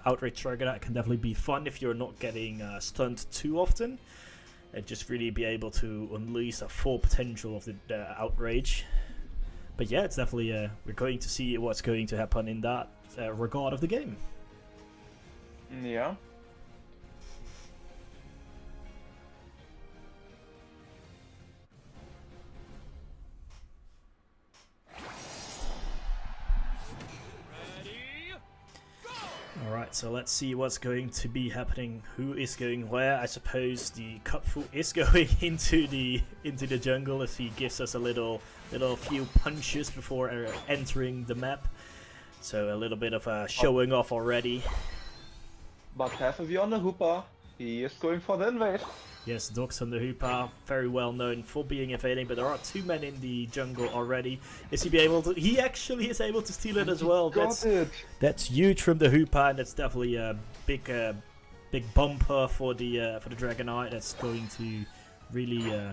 Outrage Dragonite can definitely be fun if you're not getting stunned too often, and just really be able to unleash the full potential of the Outrage. But yeah, it's definitely we're going to see what's going to happen in that regard of the game. Yeah. Alright, so let's see what's going to be happening. Who is going where? I suppose the Cupfu is going into the jungle as he gives us a little few punches before entering the map. So a little bit of a showing off already. But have a view on the Hooper. He is going for the invade. Yes, Dox on the Hooper, very well known for being evading, but there are 2 men in the jungle already. Is he be able to? He actually is able to steal it as well. That's huge from the Hooper, and that's definitely a big bumper for the Dragonite. That's going to really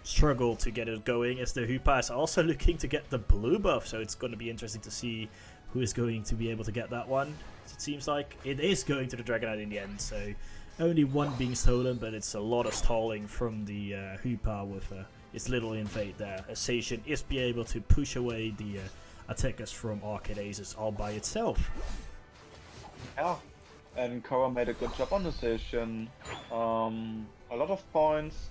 struggle to get it going, as the Hooper is also looking to get the blue buff. So it's going to be interesting to see who is going to be able to get that one. It seems like it is going to the Dragonite in the end. So. Only 1 being stolen, but it's a lot of stalling from the Hooper with its little invade there. As Zacian is be able to push away the attackers from Arcade Aces all by itself. Yeah, and Korra made a good job on the station. A lot of points.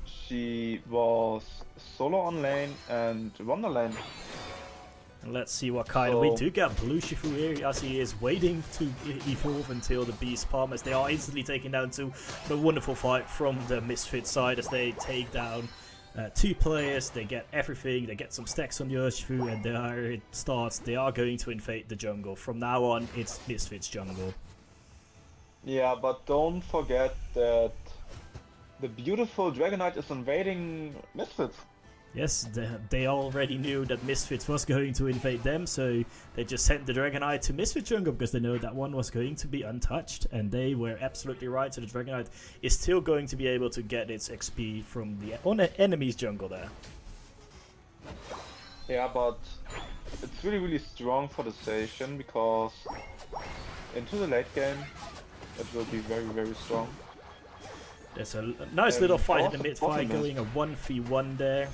She was solo on lane and won the lane. And let's see what kind of... We do get Blue Shifu here as he is waiting to evolve until the Beast Palm, as they are instantly taken down to a wonderful fight from the Misfits side as they take down 2 players. They get everything, they get some stacks on the Urshifu, and there it starts. They are going to invade the jungle. From now on, it's Misfits jungle. Yeah, but don't forget that the beautiful Dragonite is invading Misfits. Yes, they already knew that Misfits was going to invade them, so they just sent the Dragonite to Misfit jungle because they know that one was going to be untouched, and they were absolutely right. So the Dragonite is still going to be able to get its XP from the enemy's jungle there. Yeah, but it's really strong for the station, because into the late game it will be very strong. There's a nice little fight in the mid fight going, a 1v1 there.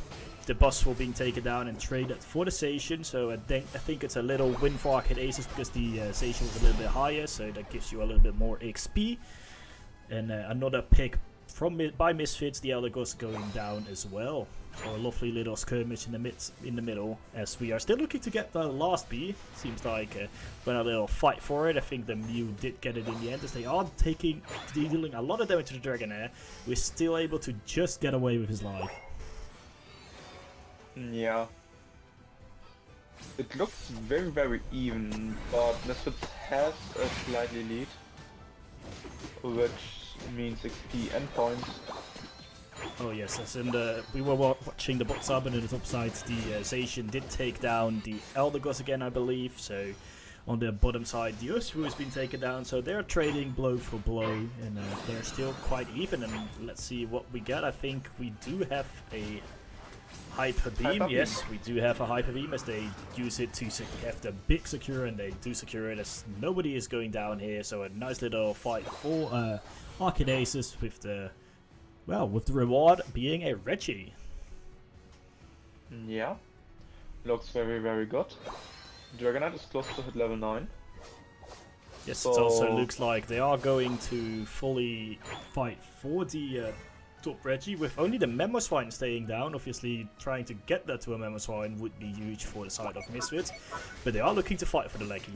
The boss will being taken down and traded for the Zacian, so I think it's a little win for Arcade Aces because the Zacian was a little bit higher, so that gives you a little bit more XP. And another pick by Misfits, the Elder Ghost going down as well. So a lovely little skirmish in the middle, as we are still looking to get the last B. Seems like when a little fight for it. I think the Mew did get it in the end, as they are dealing a lot of damage to the Dragonair. We're still able to just get away with his life. Yeah. It looks very even, but Misfits has a slightly lead, which means XP and points. Oh yes, as in we were watching the bot sub, and in the top side the Zacian did take down the Elder Gods again, I believe. So on the bottom side the Urshifu has been taken down, so they're trading blow for blow, and they're still quite even. And let's see what we get. I think we do have a Hyper Beam. Yes, we do have a Hyper Beam, as they use it to have the big secure, and they do secure it as nobody is going down here. So a nice little fight for Arcade Aces with the... well, with the reward being a Reggie. Yeah, looks very good. Dragonite is close to hit level 9. Yes, so it also looks like they are going to fully fight for the top Reggie, with only the Mamoswine staying down. Obviously, trying to get that to a Mamoswine would be huge for the side of Misfits, but they are looking to fight for the Leggy.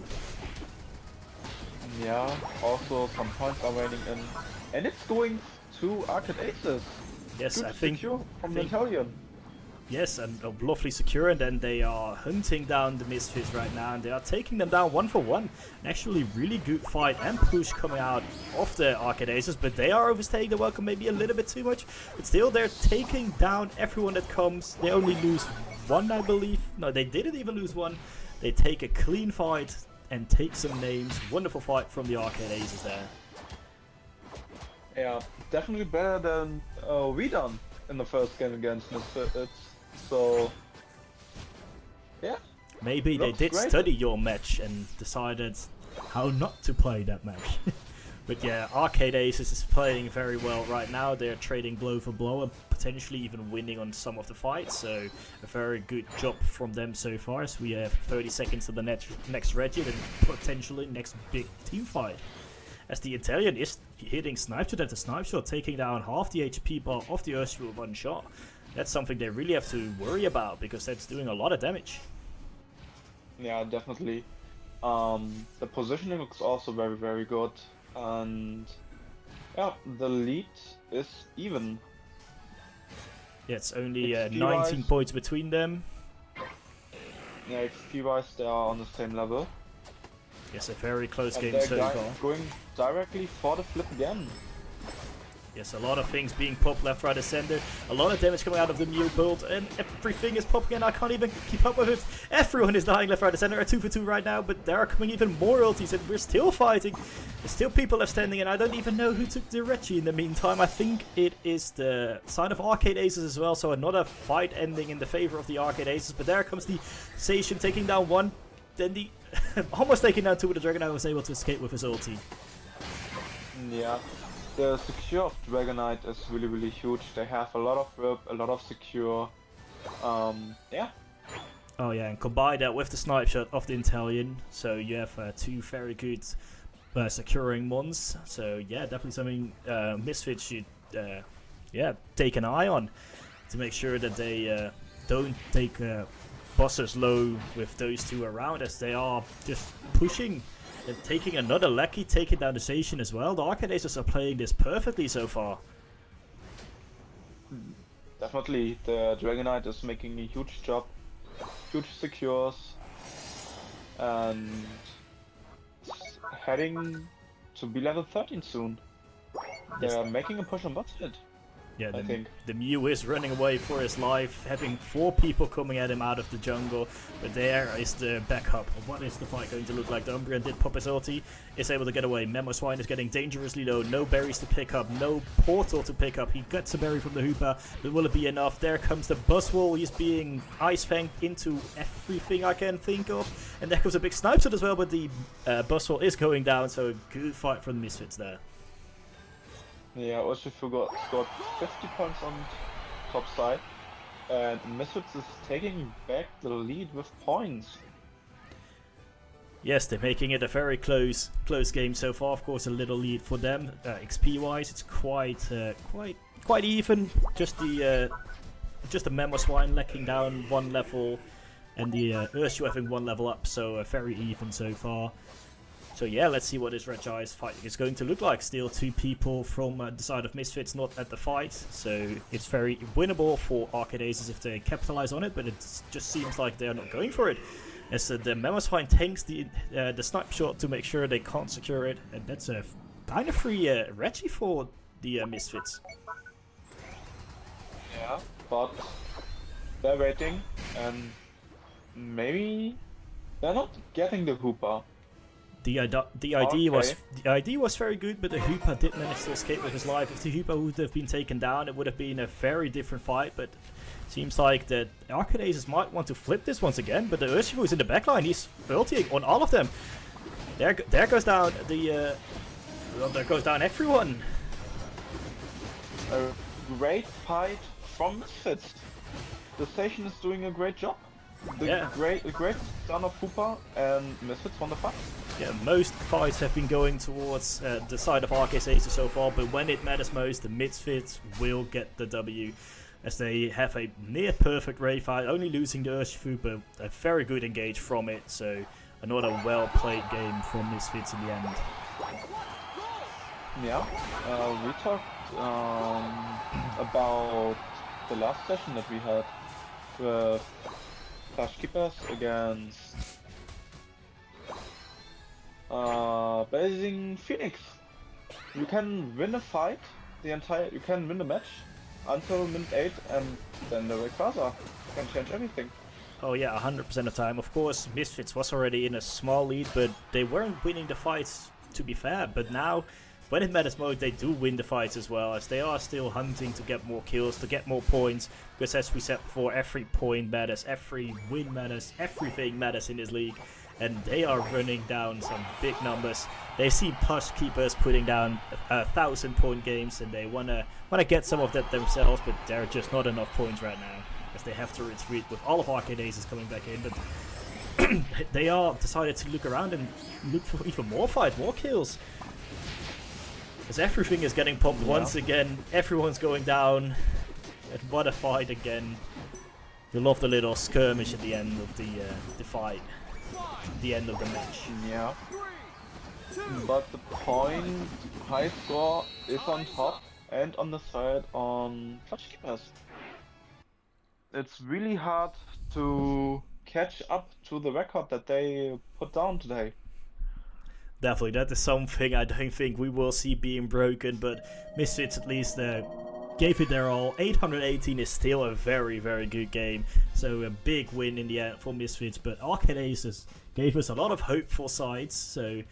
Yeah, also some points are waiting in, and it's going to Arcade Aces. Yes, I think from the Italian. Yes, and lovely secure, and then they are hunting down the Misfits right now, and they are taking them down 1-for-1. An actually really good fight and push coming out of the Arcade Aces, but they are overstaying the welcome maybe a little bit too much. But still, they're taking down everyone that comes. They only lose 1, I believe. No, they didn't even lose 1. They take a clean fight and take some names. Wonderful fight from the Arcade Aces there. Yeah, definitely better than we done in the first game against Misfits. So, yeah. Maybe they did study your match and decided how not to play that match. But yeah, Arcade Aces is playing very well right now. They're trading blow for blow and potentially even winning on some of the fights. So a very good job from them so far. So we have 30 seconds to the next Reggie and potentially next big team fight. As the Italian is hitting snipe shot after snipe shot, taking down half the HP bar of the Urshifu with one shot. That's something they really have to worry about because that's doing a lot of damage. Yeah, definitely. The positioning looks also very, very good. And yeah, the lead is even. Yeah, it's only 19 points between them. Yeah, XP-wise they are on the same level. Yes, a very close and game so far. Going directly for the flip again. Yes, a lot of things being popped left, right, and center. A lot of damage coming out of the Mew build, and everything is popping, and I can't even keep up with it. Everyone is dying left, right, and center. 2 for 2 right now, but there are coming even more ultis, and we're still fighting. There's still people left standing, and I don't even know who took the Reggie in the meantime. I think it is the side of Arcade Aces as well, so another fight ending in the favor of the Arcade Aces. But there comes the Sation taking down one, then the almost taking down two, but the Dragonite was able to escape with his ulti. Yeah. The secure of Dragonite is really, really huge. They have a lot of whip, a lot of secure. Yeah. Oh yeah, and combine that with the snipe shot of the Italian, so you have two very good securing Mons. So yeah, definitely something Misfits should take an eye on to make sure that they don't take bosses low with those two around, as they are just pushing. And taking another Lucky, taking down the Station as well. The Arcade Aces are playing this perfectly so far. Definitely, the Dragonite is making a huge job. Huge secures. And heading to be level 13 soon. They're making a push on bot side. Yeah, I think the Mew is running away for his life, having 4 people coming at him out of the jungle, but there is the backup. What is the fight going to look like? The Umbreon did pop his ulti, is able to get away. Memo Swine is getting dangerously low, no berries to pick up, no portal to pick up. He gets a berry from the Hoopa, but will it be enough? There comes the Buzzwole, he's being Ice Fanged into everything I can think of, and there comes a big snipe shot as well, but the Buzzwole is going down, so a good fight from the Misfits there. Yeah, Urshifu scored 50 points on top side, and Misfits is taking back the lead with points. Yes, they're making it a very close game so far. Of course, a little lead for them. XP-wise, it's quite even. Just the Memo Swine lacking down 1 level, and the Urshifu having 1 level up. So very even so far. So yeah, let's see what this Red Eyes fight is going to look like. Still 2 people from the side of Misfits not at the fight, so it's very winnable for Arcade Aces if they capitalize on it, but it just seems like they're not going for it. As the Mamoswine tanks the snipe shot to make sure they can't secure it, and that's a kind of free Reggie for the Misfits. Yeah, but they're waiting, and maybe they're not getting the Hoopa. The idea was very good, but the Hoopa did manage to escape with his life. If the Hoopa would have been taken down, it would have been a very different fight, but seems like that Arcade Aces might want to flip this once again, but the Urshifu is in the backline. He's ulting on all of them. There goes down the there goes down everyone. A great fight from Misfits. The Station is doing a great job. A great stun of Hoopa, and Misfits won the fight. Yeah, most fights have been going towards the side of Arcade Aces so far, but when it matters most, the Misfits will get the W, as they have a near perfect raid fight, only losing the Urshifu, but a very good engage from it, so another well played game from Misfits in the end. Yeah, we talked about the last session that we had with Flash Keepers against Blazing Phoenix. You can win a fight, you can win the match until minute 8, and then the Rayquaza can change everything. Oh yeah, 100% of the time. Of course, Misfits was already in a small lead, but they weren't winning the fights, to be fair. But now, when it matters most, they do win the fights as well, as they are still hunting to get more kills, to get more points. Because as we said before, every point matters, every win matters, everything matters in this league. and they are running down some big numbers. They see Push Keepers putting down 1,000-point games, and they wanna get some of that themselves, but there are just not enough points right now, as they have to retreat with all of Arcade Aces coming back in. But they are decided to look around and look for even more fights, more kills. As everything is getting popped once again, everyone's going down, and what a fight again. You love the little skirmish at the end of the fight, the end of the match. Yeah. But the point high score is on top and on the side on Clutch Keepers. It's really hard to catch up to the record that they put down today. Definitely, that is something I don't think we will see being broken, but Misfits at least gave it their all. 818 is still a very, very good game, so a big win in the end for Misfits, but Arcade Aces gave us a lot of hopeful sides, so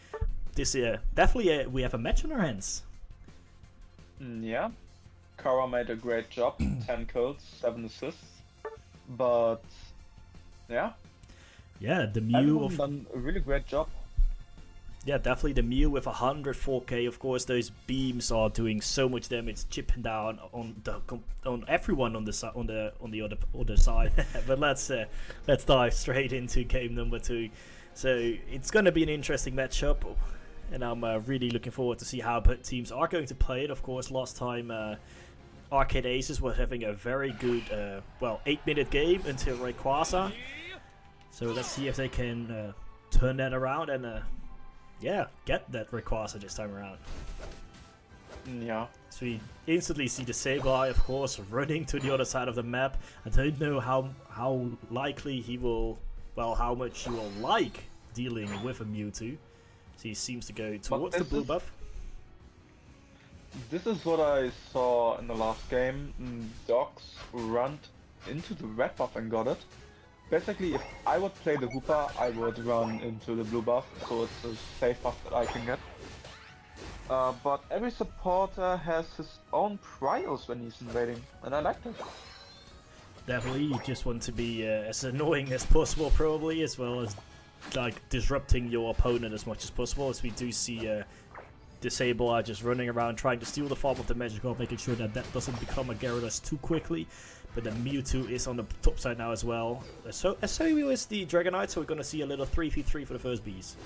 this definitely we have a match on our hands. Yeah, Kara made a great job, 10 kills, 7 assists, but yeah, the Mew everyone done a really great job. Yeah, definitely the Mew with 104k. Of course, those beams are doing so much damage, chipping down on everyone on the other side. But let's dive straight into game number 2. So it's gonna be an interesting matchup, and I'm really looking forward to see how both teams are going to play it. Of course, last time Arcade Aces was having a very good 8-minute game until Rayquaza. So let's see if they can turn that around and get that Rayquaza this time around. Yeah. So we instantly see the Sableye, of course, running to the other side of the map. I don't know how likely he will, how much he will like dealing with a Mewtwo. So he seems to go towards the blue buff. This is what I saw in the last game. Dogs ran into the red buff and got it. Basically, if I would play the Hooper, I would run into the blue buff, so it's a safe buff that I can get. But every supporter has his own priors when he's invading, and I like that. Definitely, you just want to be as annoying as possible, probably, as well as like disrupting your opponent as much as possible. As we do see Sableye just running around trying to steal the farm of the Magikarp, making sure that doesn't become a Gyarados too quickly. But the Mewtwo is on the top side now as well. So is the Dragonite, so we're going to see a little 3v3 for the first bees.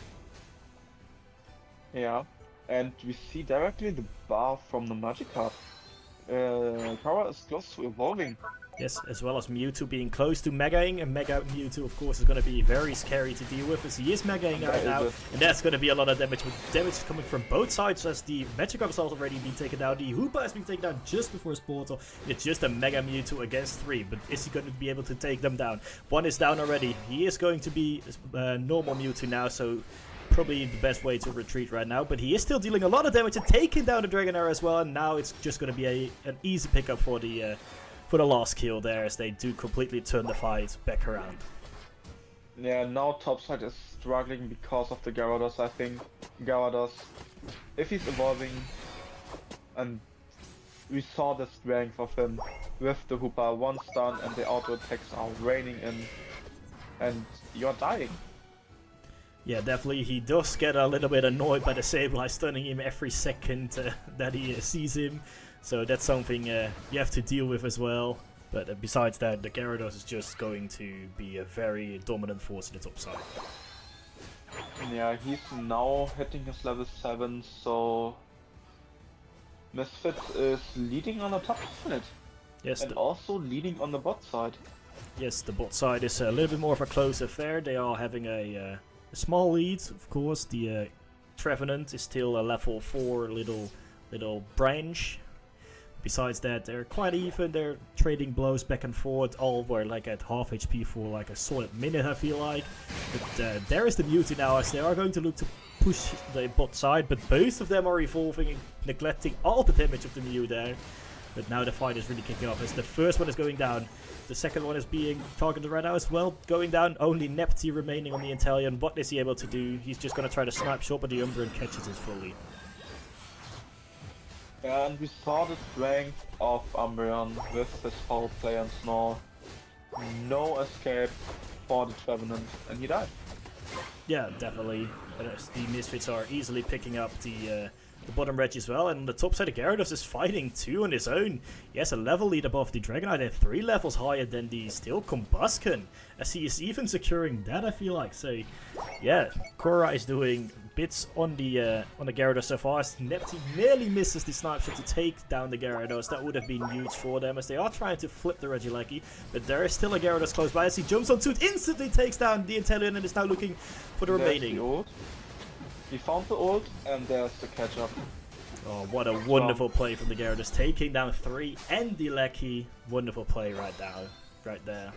Yeah, and we see directly the bar from the Magikarp. Kara is close to evolving. Yes, as well as Mewtwo being close to Megaing, and Mega Mewtwo, of course, is going to be very scary to deal with, as he is Megaing right now, and that's going to be a lot of damage, with damage coming from both sides, as the Magikarp has already been taken down, the Hoopa has been taken down just before his portal. It's just a Mega Mewtwo against 3, but is he going to be able to take them down? One is down already. He is going to be normal Mewtwo now, so probably the best way to retreat right now, but he is still dealing a lot of damage and taking down the Dragonair as well, and now it's just going to be an easy pickup for the last kill there, as they do completely turn the fight back around. Yeah, now topside is struggling because of the Gyarados, I think. Gyarados, if he's evolving, and we saw the strength of him with the Hoopa, one stun and the auto attacks are raining in, and you're dying. Yeah, definitely, he does get a little bit annoyed by the Sableye stunning him every second that he sees him. So that's something you have to deal with as well. But besides that, the Gyarados is just going to be a very dominant force in the top side. Yeah, he's now hitting his level 7, so Misfits is leading on the top side. Yes, and also leading on the bot side. Yes, the bot side is a little bit more of a close affair. They are having a small lead, of course. The Trevenant is still a level 4 little branch. Besides that, they're quite even. They're trading blows back and forth. All were like at half HP for like a solid minute, I feel like. But there is the Mewtwo now, as they are going to look to push the bot side. But both of them are evolving and neglecting all the damage of the Mew there. But now the fight is really kicking off, as the first one is going down. The second one is being targeted right now as well. Going down, only Nepti remaining on the Inteleon. What is he able to do? He's just going to try to snipe shot, but the Umbreon catches it fully. And we saw the strength of Umbreon with his foul play and Snore. No escape for the Trevenant, and he died. Yeah, definitely. The Misfits are easily picking up the bottom Reg as well, and on the top side, Gyarados is fighting 2 on his own. He has a level lead above the Dragonite and 3 levels higher than the Steel Combusken, as he is even securing that, I feel like. So, yeah, Korra is doing bits on the Gyarados so far. Neptune nearly misses the Snipe Shot to take down the Gyarados. That would have been huge for them, as they are trying to flip the Regieleki, but there is still a Gyarados close by as he jumps onto it, instantly takes down the Inteleon and is now looking for the remaining. He found the ult, and there's the catch-up. Oh, what a wonderful play from the Gyarados, taking down 3 and the Lecky. Wonderful play right there.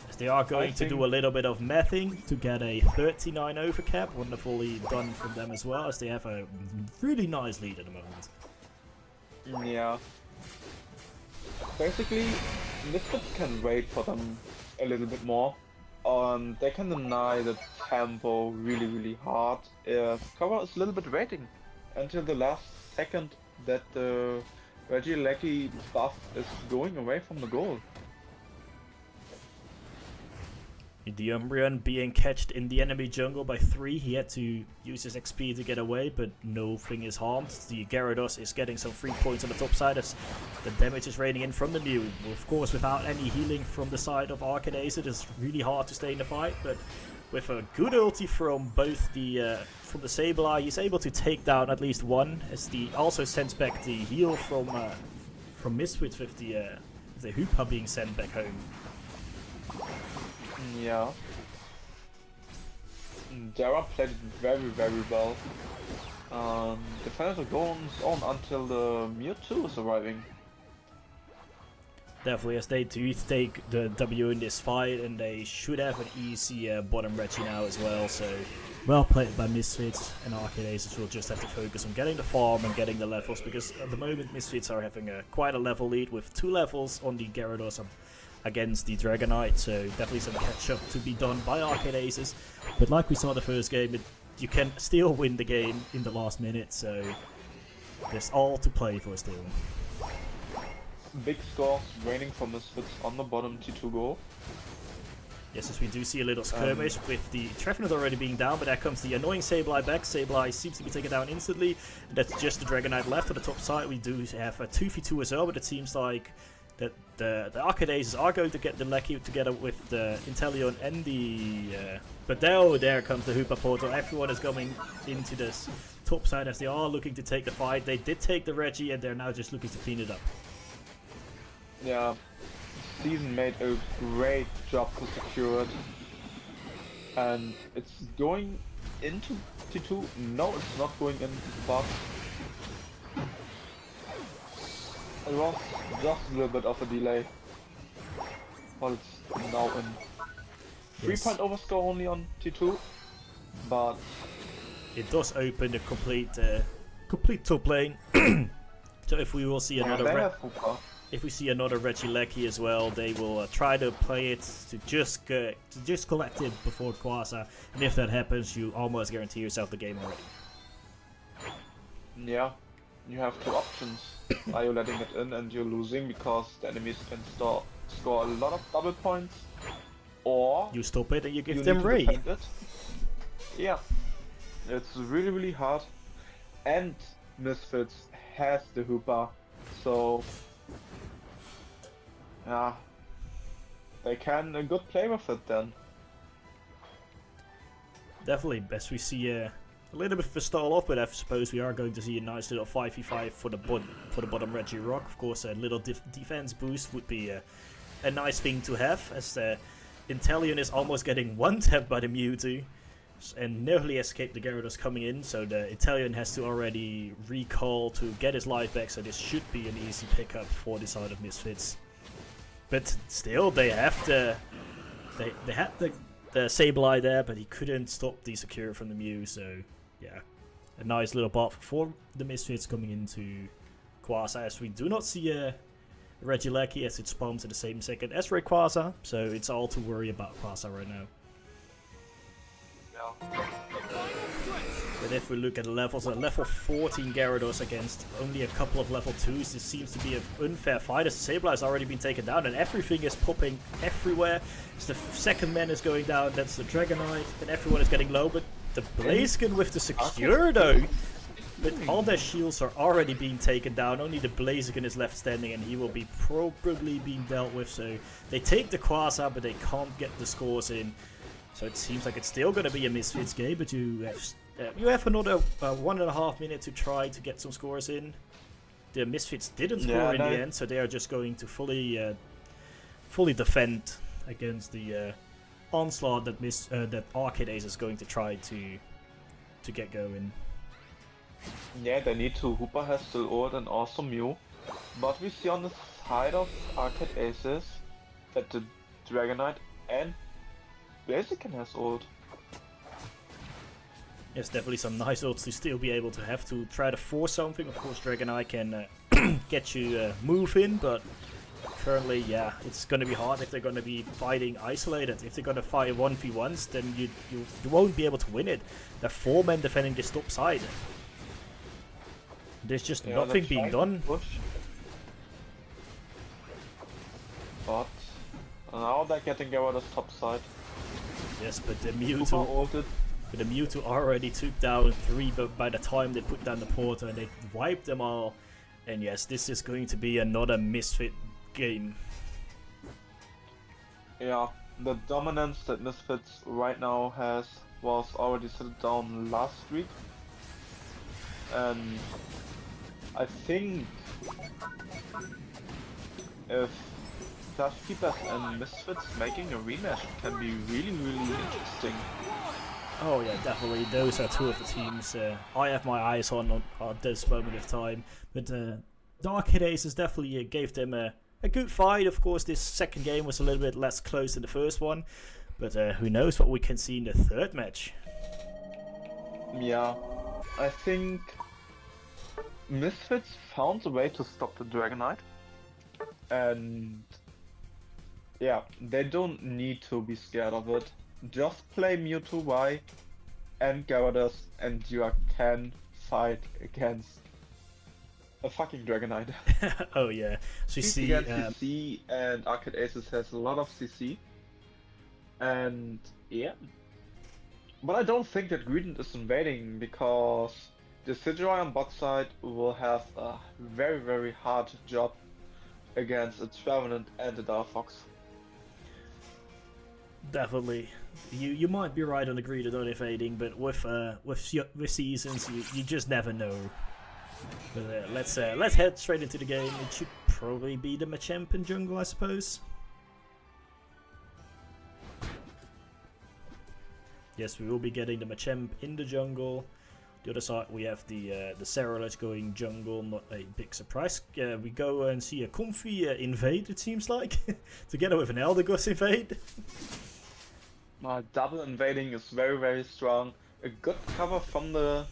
As they are going to do a little bit of mething to get a 39 overcap. Wonderfully done from them as well, as they have a really nice lead at the moment. Yeah. Basically, Misfits can wait for them a little bit more. They can deny the tempo really hard if Korra is a little bit waiting until the last second that the Regieleki buff is going away from the goal. The Umbreon being catched in the enemy jungle by 3, he had to use his XP to get away, but nothing is harmed. The Gyarados is getting some free points on the top side as the damage is raining in from the Mew. Of course, without any healing from the side of Arcanace, it is really hard to stay in the fight, but with a good ulti from both the Sableye, he's able to take down at least one, as he also sends back the heal from Misfits with the Hoopa being sent back home. Yeah. Jara played it very well. Defended the goal on his own until the Mewtwo is arriving. Definitely, as they do take the W in this fight, and they should have an easy bottom Reggie now as well. So, well played by Misfits, and Arcade Aces will just have to focus on getting the farm and getting the levels, because at the moment Misfits are having quite a level lead with 2 levels on the Gyarados against the Dragonite, so definitely some catch up to be done by Arcade Aces. But like we saw the first game, you can still win the game in the last minute, so there's all to play for still. Big scores raining for Misfits on the bottom T2 goal. Yes, as we do see a little skirmish with the Trevenant already being down, but there comes the annoying Sableye back. Sableye seems to be taken down instantly, and that's just the Dragonite left on the top side. We do have a 2v2 as well, but it seems like that the Arcade Aces are going to get the Lecky together with the Inteleon and the... but there comes the Hoopa portal. Everyone is going into this top side as they are looking to take the fight. They did take the Reggie, and they're now just looking to clean it up. Yeah, Season made a great job to secure it. And it's going into T2. No, it's not going in, but it was just a little bit of a delay. But it's now in. 3-point overscore only on T2, but it does open the complete top lane. So if we will see another if we see another Regieleki as well, they will try to play it to just collect it before Quasar, and if that happens, you almost guarantee yourself the game already. Yeah, you have 2 options. Are you letting it in and you're losing because the enemies can score a lot of double points, or you stop it and you give them Ray. Yeah, it's really hard, and Misfits has the Hoopa, so yeah, they can a good play with it then. Definitely, best we see a little bit of a stall off, but I suppose we are going to see a nice little 5v5 for the bottom Reggie Rock. Of course, a little defense boost would be a nice thing to have, as Inteleon is almost getting one-tapped by the Mewtwo and nearly escaped the Gyarados coming in, so the Inteleon has to already recall to get his life back, so this should be an easy pickup for the side of Misfits. But still, they had the Sableye there, but he couldn't stop the Secure from the Mew, so yeah, a nice little buff for the Misfits coming into Quasar, as we do not see a Regieleki as it spawns at the same second as Rayquaza, so it's all to worry about Quasar right now. Yeah. But if we look at the levels, at level 14 Gyarados against only a couple of level 2s, this seems to be an unfair fight as Sableye has already been taken down and everything is popping everywhere. As the second man is going down, that's the Dragonite, and everyone is getting low, but the Blaziken with the Secure though. But all their shields are already being taken down, only the Blaziken is left standing and he will be probably being dealt with, so they take the Quasar but they can't get the scores in. So it seems like it's still going to be a Misfits game, but you have another 1.5 minutes to try to get some scores in. The Misfits didn't score in the end, so they are just going to fully defend against the onslaught that Arcade Ace is going to try to get going. Yeah, they need to. Hooper has still ult and also Mew, but we see on the side of Arcade Aces that the Dragonite and Blaziken has ult. Yes, definitely some nice ults to still be able to have to try to force something. Of course, Dragonite can get you move in, but currently, yeah, it's going to be hard if they're going to be fighting isolated. If they're going to fight 1v1s, then you won't be able to win it. They're 4 men defending this top side. There's just nothing being done. But now they're getting Gyarados top side. Yes, but the Mewtwo already took down 3 by the time they put down the portal and they wiped them all. And yes, this is going to be another Misfit game. Yeah, the dominance that Misfits right now has was already settled down last week. And I think if Flash Keepers and Misfits making a rematch can be really, really interesting. Oh yeah, definitely. Those are 2 of the teams I have my eyes on at this moment of time. But Dark Aces definitely gave them a good fight. Of course, this second game was a little bit less close than the first one. But who knows what we can see in the third match. Yeah, I think Misfits found a way to stop the Dragonite. And yeah, they don't need to be scared of it. Just play Mewtwo Y and Gyarados and you can fight against a fucking Dragonite. Oh yeah, so you see CC and Arcade Aces has a lot of CC. And yeah. But I don't think that Greedent is invading because the Sidgewai on bot side will have a very, very hard job against a Trevenant and a Darfox. Definitely, you might be right on the Greedent not invading, but with seasons you just never know. But let's head straight into the game. It should probably be the Machamp in jungle, I suppose. Yes, we will be getting the Machamp in the jungle. The other side we have the Cerulege going jungle, not a big surprise. We go and see a Comfy invade, it seems like, together with an Eldegoss invade. Double invading is very, very strong. A good cover from the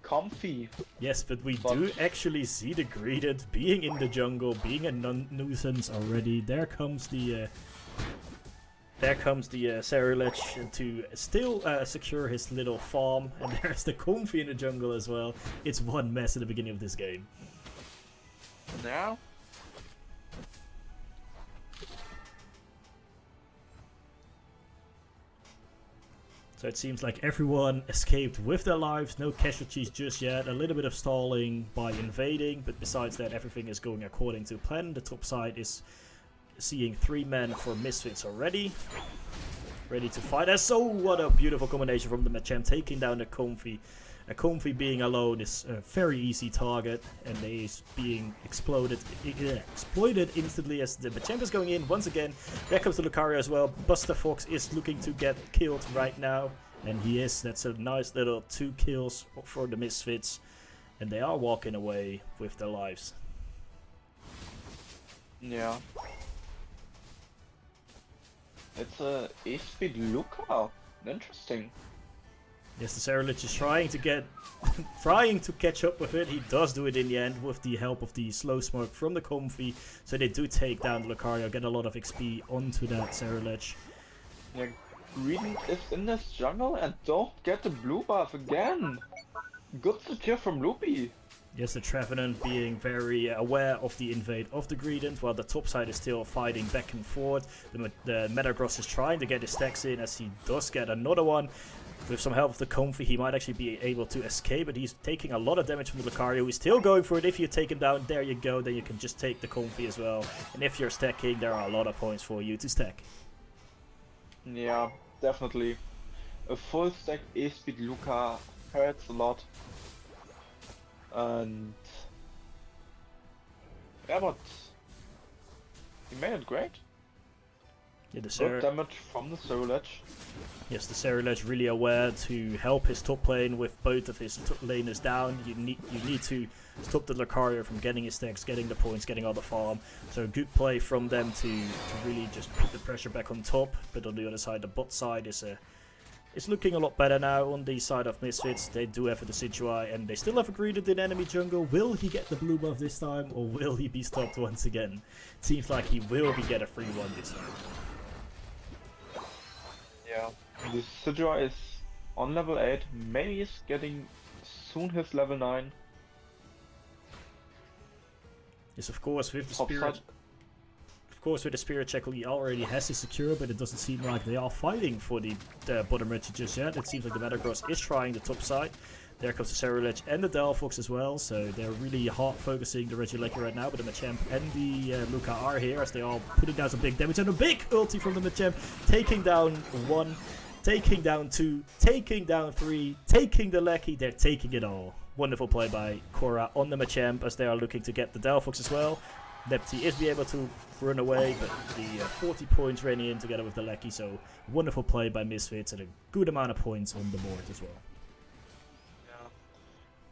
Comfy. Yes, but we do actually see the Greedent being in the jungle, being a nuisance already. There comes the Cerulege to still secure his little farm, and there's the Comfy in the jungle as well. It's one mess at the beginning of this game. Now? So it seems like everyone escaped with their lives, no casualties just yet, a little bit of stalling by invading, but besides that everything is going according to plan. The top side is seeing 3 men for Misfits already, ready to fight. So what a beautiful combination from the Machamp, taking down the Comfy. A Comfy being alone is a very easy target, and they is being exploited instantly as the Machamp is going in once again. There comes the Lucario as well. Buster Fox is looking to get killed right now, and he is. That's a nice little 2 kills for the Misfits, and they are walking away with their lives. Yeah. It's a 8-speed Luca. Interesting. Yes, the Cerulege is trying to catch up with it. He does do it in the end with the help of the slow smoke from the Comfy. So they do take down the Lucario, get a lot of XP onto that Cerulege. Yeah, Greedent is in this jungle and don't get the blue buff again. Good secure from Loopy. Yes, the Trevenant being very aware of the invade of the Greedent, while the top side is still fighting back and forth. The Metagross is trying to get his stacks in as he does get another one. With some help of the Comfy, he might actually be able to escape, but he's taking a lot of damage from the Lucario. He's still going for it. If you take him down, there you go. Then you can just take the Comfy as well. And if you're stacking, there are a lot of points for you to stack. Yeah, definitely. A full stack A-speed Luca hurts a lot. And yeah, but he made it great. Yeah, good damage from the Cerulege. Yes, the Cerulege really aware to help his top lane with both of his laners down. You need to stop the Lucario from getting his stacks, getting the points, getting all the farm. So good play from them to really just put the pressure back on top. But on the other side, the bot side is looking a lot better now. On the side of Misfits, they do have a Decidueye and they still have a Greedent in enemy jungle. Will he get the blue buff this time or will he be stopped once again? It seems like he will get a free one this time. Yeah, the Decidueye is on level 8, maybe he's getting soon his level 9. Yes, of course, with the Spirit... Of course, with the Spirit Shackle, he already has his secure, but it doesn't seem like they are fighting for the bottom Reggie just yet. It seems like the Metagross is trying the top side. There comes the Cerulege and the Delphox as well, so they're really hard focusing the Regieleki right now, but the Machamp and the Luca are here as they are putting down some big damage, and a big ulti from the Machamp, taking down 1, taking down 2, taking down 3, taking the Lecky, they're taking it all. Wonderful play by Korra on the Machamp as they are looking to get the Delphox as well. Nepti is be able to run away, but the 40 points ran in together with the Lecky, so wonderful play by Misfits and a good amount of points on the board as well.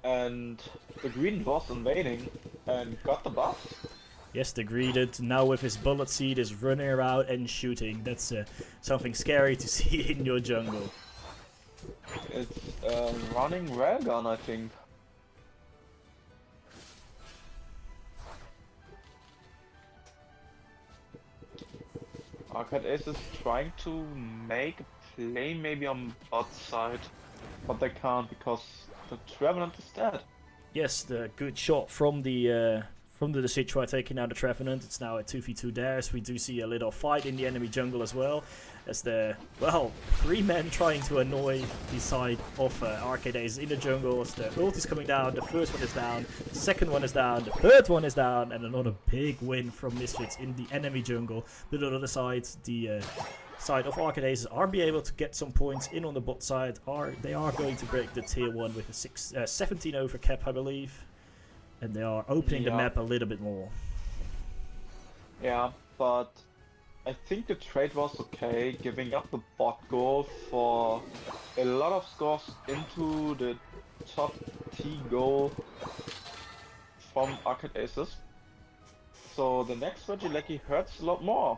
And the Greedent was invading and got the buff. Yes, the Greedent now with his Bullet Seed is running around and shooting. That's something scary to see in your jungle. It's running railgun, I think. Arcade Ace is trying to make a play maybe on bot side, but they can't because the Trevenant is dead. Yes, the good shot from the Decidueye taking out the Trevenant. It's now a 2v2 there, as we do see a little fight in the enemy jungle as well. As the, well, 3 men trying to annoy the side of Arcade Ace in the jungle. As the ult is coming down, the first one is down, the second one is down, the third one is down, and another big win from Misfits in the enemy jungle. But on the other side, the side of Arcade Aces are be able to get some points in on the bot side. They are going to break the tier 1 with a 17 over cap, I believe. And they are opening the map a little bit more. Yeah, but I think the trade was okay, giving up the bot goal for a lot of scores into the top T goal from Arcade Aces. So the next Regieleki hurts a lot more.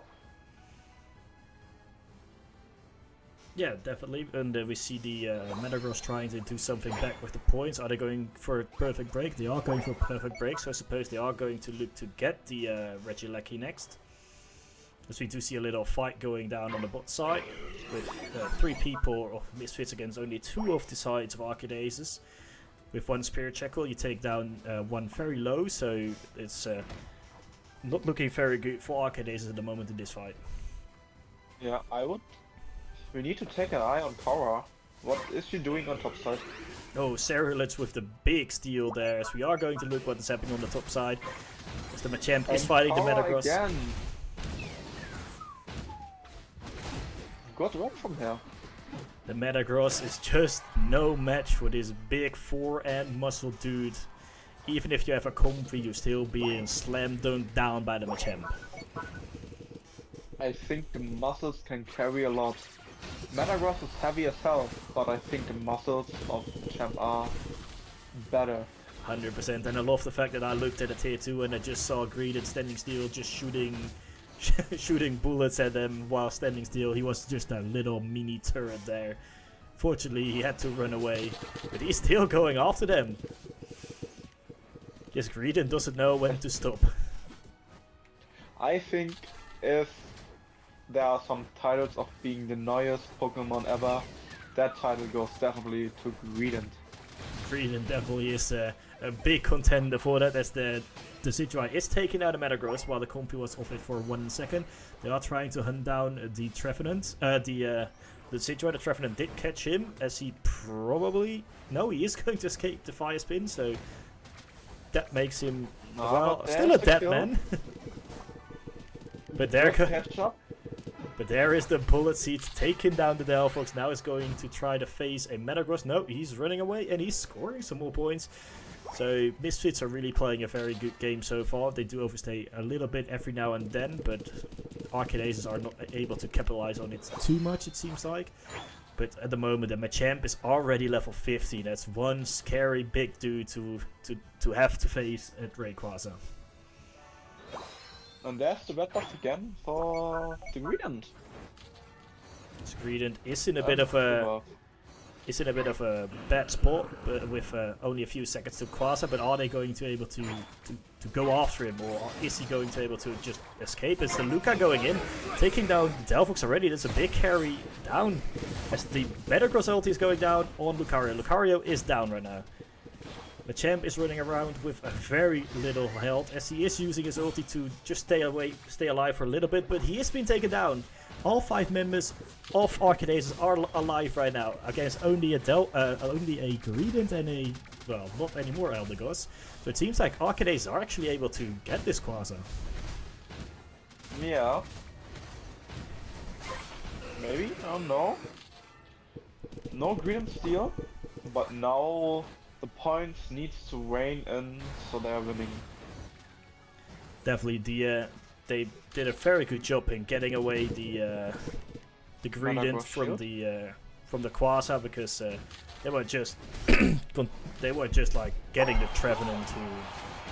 Yeah, definitely. And we see the Metagross trying to do something back with the points. Are they going for a perfect break? They are going for a perfect break, so I suppose they are going to look to get the Regieleki next. As we do see a little fight going down on the bot side with 3 people of Misfits against only 2 of the sides of Arcade Aces. With 1 Spirit Shackle, you take down 1 very low, so it's not looking very good for Arcade Aces at the moment in this fight. Yeah, we need to take an eye on Korra. What is she doing on top side? Oh, Cerulege with the big steal there, as we are going to look what is happening on the top side. As the Machamp is fighting the Metagross. Again. Good work from here. The Metagross is just no match for this big 4-and muscle dude. Even if you have a Comfy, you're still being slam dunked down by the Machamp. I think the muscles can carry a lot. Metagross is heavy as hell, but I think the muscles of Champ are better. 100%, and I love the fact that I looked at a tier 2 and I just saw Greedent standing still, just shooting bullets at them while standing still. He was just a little mini turret there. Fortunately, he had to run away, but he's still going after them. Yes, Greedent doesn't know when to stop. I think if there are some titles of being the newest Pokemon ever, that title goes definitely to Greedent. Greedent definitely is a big contender for that, as the Decidueye is taking out a Metagross while the Comfy was off it for 1 second. They are trying to hunt down the Trevenant. The Decidueye, the Trevenant did catch him, as he probably... No, he is going to escape the Fire Spin, so that makes him, well, still a dead man. But there is the Bullet Seed taking down the Delphox. Now is going to try to face a Metagross. No, he's running away and he's scoring some more points. So Misfits are really playing a very good game so far. They do overstay a little bit every now and then, but Arcade Aces are not able to capitalize on it too much, it seems like. But at the moment, the Machamp is already level 50. That's one scary big dude to have to face at Rayquaza. And there's the red box again for the Greedent. Greedent is in a bit of a bad spot, but with only a few seconds to Quasar. But are they going to be able to go after him, or is he going to be able to just escape? It's the Luca going in, taking down the Delphox already. There's a big carry down as the Metagross ulti is going down on Lucario. Lucario is down right now. Machamp is running around with a very little health, as he is using his ulti to just stay alive for a little bit, but he has been taken down. All 5 members of Arcade Aces are alive right now, against only a Greedent and a, well, not anymore Eldegoss. So it seems like Arcade Aces are actually able to get this Quasar. Yeah. Maybe, I don't know. No Greedent steal, but now the points needs to rein in, so they are winning. Definitely, they did a very good job in getting away the Greedent from the Quasar, because they were just like getting the Trevenant to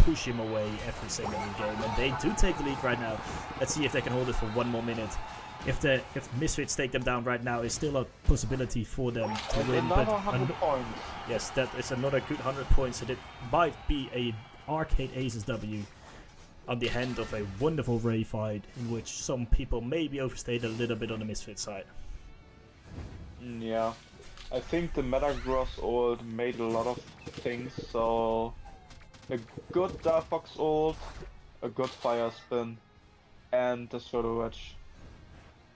push him away every single game, and they do take the lead right now. Let's see if they can hold it for 1 more minute. If Misfits take them down right now, it's still a possibility for them to win. But 100 points. Yes, that is another good 100 points, and it might be a Arcade Aces W on the hand of a wonderful Ray fight, in which some people maybe overstayed a little bit on the Misfit side. Yeah, I think the Metagross ult made a lot of things, so a good Delphox ult, a good Fire Spin, and the Shadow Wedge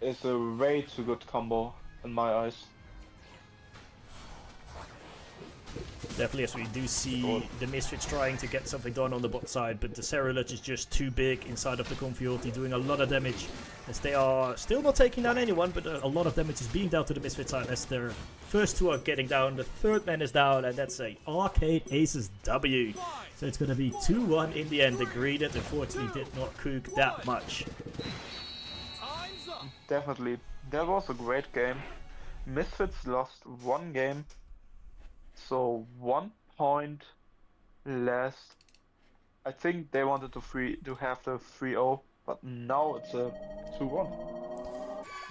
is a way too good combo in my eyes. Definitely, as we do see the Misfits trying to get something done on the bot side, but the Cerulege is just too big inside of the Comfy ulti, doing a lot of damage, as they are still not taking down anyone, but a lot of damage is being dealt to the Misfit side, as their first 2 are getting down, the 3rd man is down, and that's a Arcade Aces W. So it's going to be 2-1 in the end. The Greedent unfortunately did not cook that much. Definitely, that was a great game. Misfits lost 1 game, so 1 point less. I think they wanted to have the 3-0, but now it's a 2-1.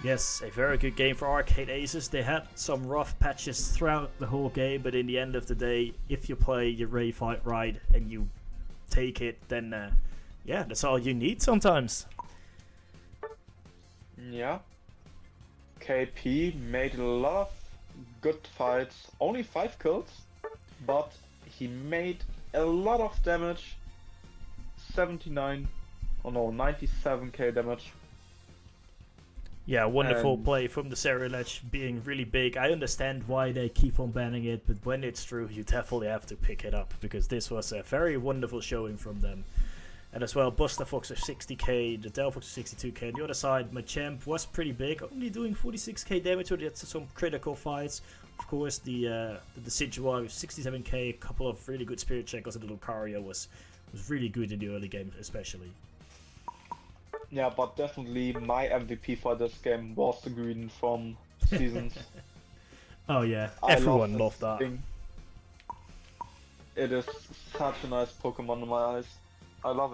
Yes, a very good game for Arcade Aces. They had some rough patches throughout the whole game, but in the end of the day, if you play your Ray fight right and you take it, then yeah, that's all you need sometimes. Yeah, KP made a lot of good fights, only 5 kills, but he made a lot of damage, 97k damage. Yeah, wonderful play from the Cerulege, being really big. I understand why they keep on banning it, but when it's true, you definitely have to pick it up, because this was a very wonderful showing from them. And as well, Buster Fox of 60k, the Delphox of 62k. On the other side, Machamp was pretty big, only doing 46k damage, so that's some critical fights. Of course, the Decidueye with 67k, a couple of really good Spirit Checkers, and the Lucario was really good in the early game, especially. Yeah, but definitely my MVP for this game was the Greedent from Seasons. Oh yeah, everyone loved that. It is such a nice Pokemon in my eyes. I love it.